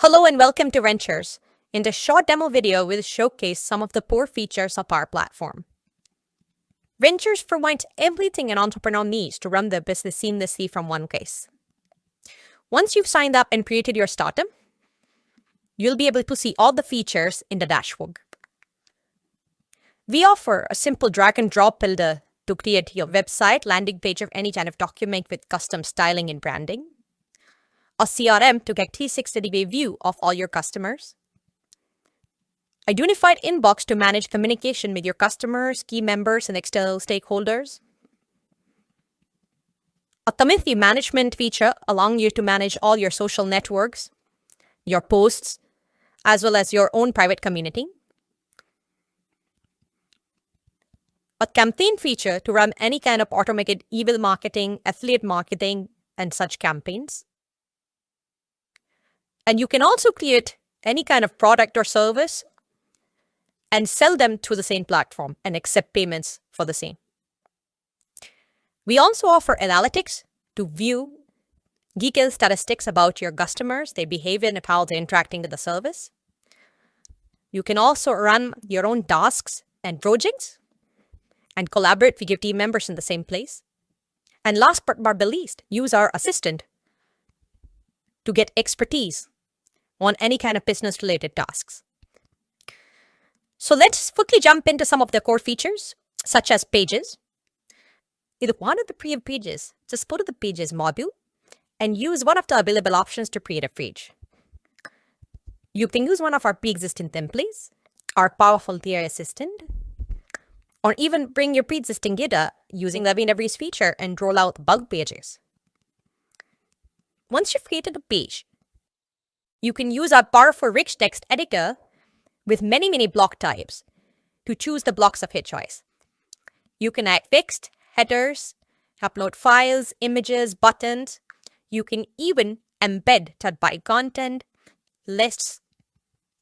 Hello and welcome to Venturz. In this short demo video, we'll showcase some of the core features of our platform. Venturz provides everything an entrepreneur needs to run their business seamlessly from one place. Once you've signed up and created your startup, you'll be able to see all the features in the dashboard. We offer a simple drag and drop builder to create your website, landing page, or any kind of document with custom styling and branding. A CRM to get 360-degree view of all your customers. A unified inbox to manage communication with your customers, key members, and external stakeholders. A community management feature allowing you to manage all your social networks, your posts, as well as your own private community. A campaign feature to run any kind of automated email marketing, affiliate marketing, and such campaigns. And you can also create any kind of product or service and sell them through the same platform and accept payments for the same. We also offer analytics to view detailed statistics about your customers, their behavior, and how they're interacting with the service. You can also run your own tasks and projects and collaborate with your team members in the same place. And last but not the least, use our assistant to get expertise on any kind of business-related tasks. So let's quickly jump into some of the core features, such as pages. Either one of the pre-app pages, just go to the Pages module and use one of the available options to create a page. You can use one of our pre-existing templates, our powerful AI assistant, or even bring your pre-existing data using the Venturz feature and roll out bulk pages. Once you've created a page, you can use our powerful rich text editor with many block types to choose the blocks of your choice. You can add text, headers, upload files, images, buttons. You can even embed tag-by content, lists,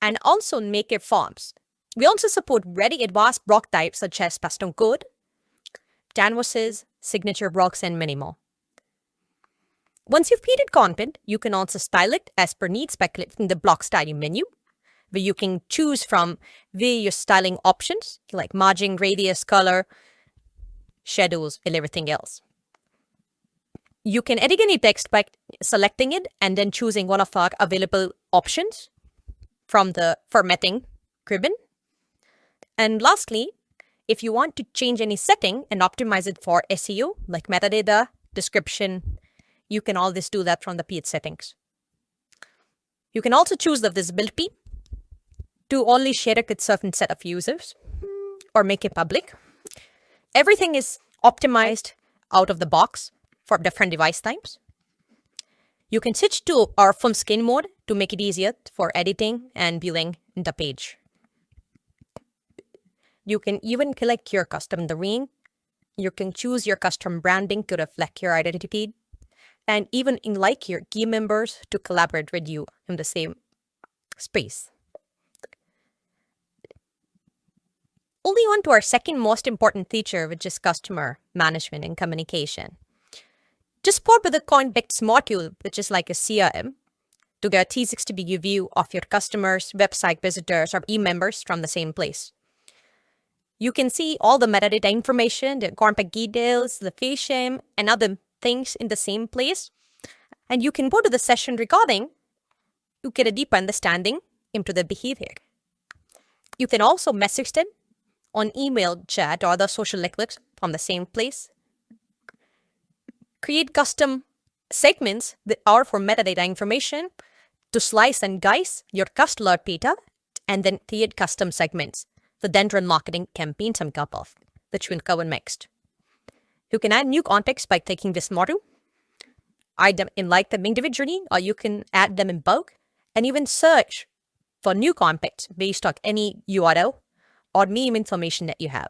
and also make your forms. We also support very advanced block types such as custom code, canvases, signature blocks, and many more. Once you've created content, you can also style it as per needs by clicking the block styling menu, where you can choose from various styling options like margin, radius, color, shadows, and everything else. You can edit any text by selecting it and then choosing one of our available options from the formatting ribbon. And lastly, if you want to change any setting and optimize it for SEO, like metadata, description, you can always do that from the page settings. You can also choose the visibility to only share it with certain set of users or make it public. Everything is optimized out of the box for different device types. You can switch to our full screen mode to make it easier for editing and viewing the page. You can even select your custom domain. You can choose your custom branding to reflect your identity, and even invite your key members to collaborate with you in the same space. Moving on to our second most important feature, which is customer management and communication. Just port with the Context module, which is like a CRM, to get a 360-degree view of your customers, website visitors, or e-members from the same place. You can see all the metadata information, the contact details, the face name, and other things in the same place. And you can go to the session recording to get a deeper understanding into the behavior. You can also message them on email, chat, or other social networks from the same place. Create custom segments that are for metadata information to slice and dice your customer data, and then create custom segments to then run marketing campaigns on top of, which we'll cover next. You can add new context by taking this module, add them in like them individually, or you can add them in bulk, and even search for new context based on any URL or meme information that you have.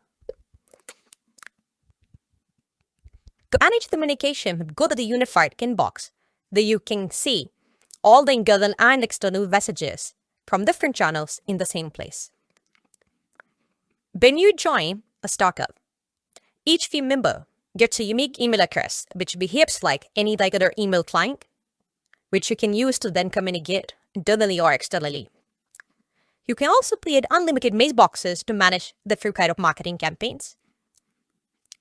To manage the communication, go to the unified inbox, where you can see all the internal and external messages from different channels in the same place. When you join a startup, each team member gets a unique email address, which behaves like any other email client, which you can use to then communicate internally or externally. You can also create unlimited mailboxes to manage different kind of marketing campaigns.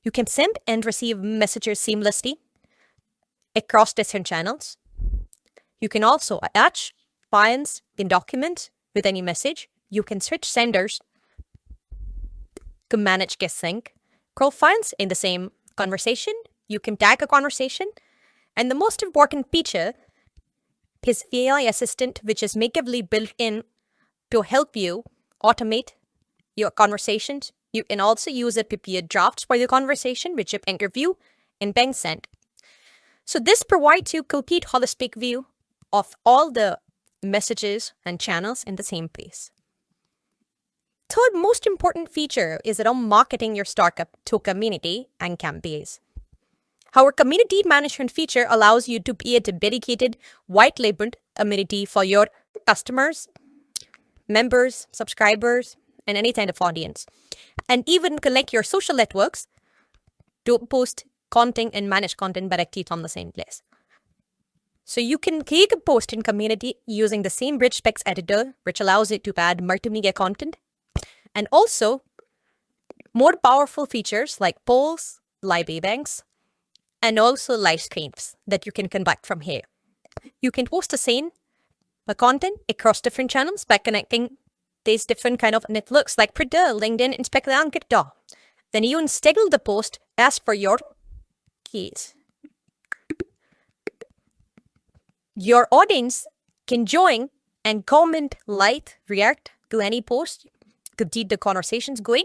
You can send and receive messages seamlessly across different channels. You can also attach files in documents with any message. You can switch senders to manage guest sync, scroll files in the same conversation. You can tag a conversation. And the most important feature is AI Assistant, which is natively built in to help you automate your conversations. You can also use it to create drafts for your conversation, which you interview and then send. So this provides you complete holistic view of all the messages and channels in the same place. Third most important feature is around marketing your startup to community and campaigns. Our community management feature allows you to create a dedicated, white-labeled community for your customers, members, subscribers, and any kind of audience. And even connect your social networks to post content and manage content directly from the same place. So you can create a post in community using the same rich text editor, which allows it to add multimedia content. And also more powerful features like polls, live events, and also live streams that you can conduct from here. You can post the same content across different channels by connecting these different kind of networks like Twitter, LinkedIn, Instagram, and TikTok. Then you can schedule the post as per your keys. Your audience can join and comment, like, react to any post to keep the conversations going.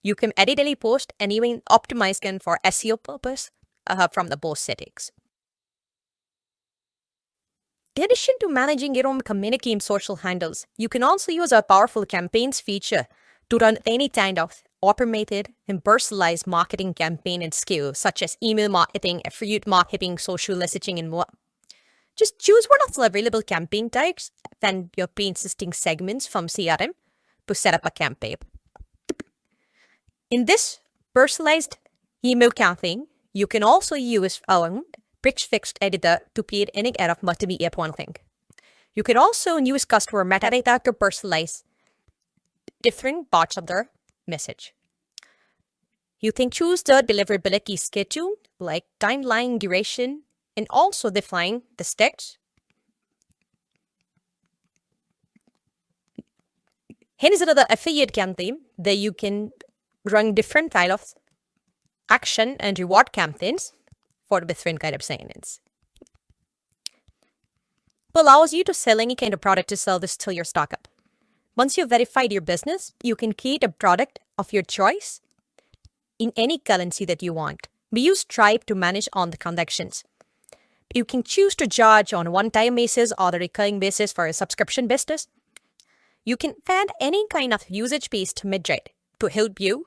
You can edit any post and even optimize them for SEO purpose from the post settings. In addition to managing your own community and social handles, you can also use our powerful campaigns feature to run any kind of automated and personalized marketing campaign and scale, such as email marketing, affiliate marketing, social messaging, and more. Just choose one of the available campaign types and your pre-existing segments from CRM to set up a campaign. In this personalized email campaign, you can also use our rich text editor to create any kind of multimedia content. You can also use customer metadata to personalize different parts of their message. You can choose the deliverability schedule like timeline, duration, and also define the steps. Here is another affiliate campaign that you can run different kind of action and reward campaigns for different kind of segments. It allows you to sell any kind of product or service to your startup. Once you've verified your business, you can create a product of your choice in any currency that you want. We use Stripe to manage all the transactions. You can choose to charge on a one-time basis or a recurring basis for a subscription business. You can add any kind of usage-based midrate to help you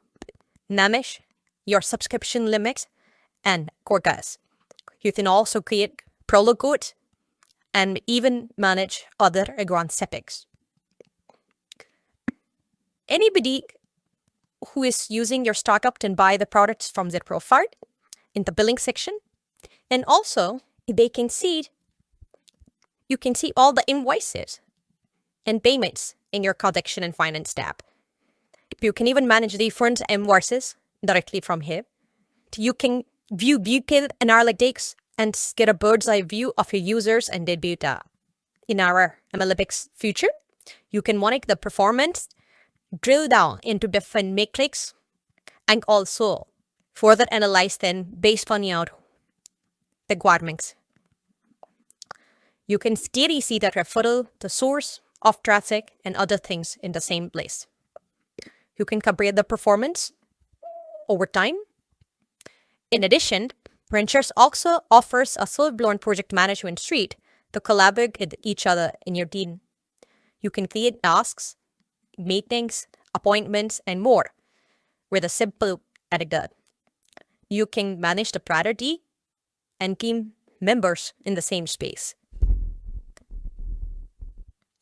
manage your subscription limits and quotas. You can also create promo codes and even manage other advanced settings. Anybody who is using your startup can buy the products from their profile in the billing section, and also they can see, you can see all the invoices and payments in your collection and finance tab. You can even manage the refunds and invoices directly from here. You can view detailed analytics and get a bird's eye view of your users and their data. In our analytics feature, you can monitor the performance, drill down into different metrics, and also further analyze them based on your requirements. You can clearly see the referral, the source of traffic, and other things in the same place. You can compare the performance over time. In addition, Venturz also offers a full-blown project management suite to collaborate with each other in your team. You can create tasks, meetings, appointments, and more with a simple editor. You can manage the priority and team members in the same space.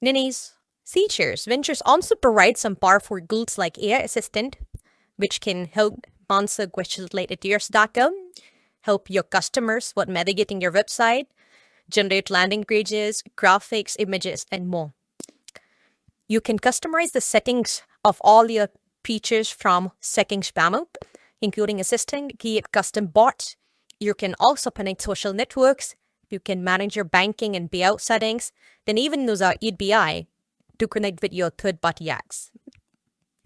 In these features, Venturz also provides some powerful tools like AI Assistant, which can help answer questions related to your startup, help your customers with navigating your website, generate landing pages, graphics, images, and more. You can customize the settings of all your features from settings panel, including assistant, create custom bots. You can also connect social networks. You can manage your banking and payout settings. Then even use our API to connect with your third-party ads.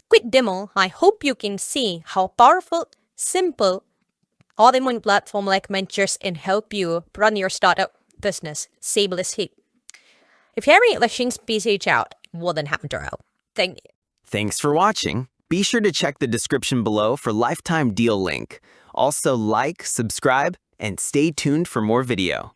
Quick demo, I hope you can see how powerful, simple, all-in-one platform like Venturz can help you run your startup business seamlessly. If you have any questions, please reach out. More than happy to help. Thank you. Thanks for watching. Be sure to check the description below for lifetime deal link. Also like, subscribe, and stay tuned for more video.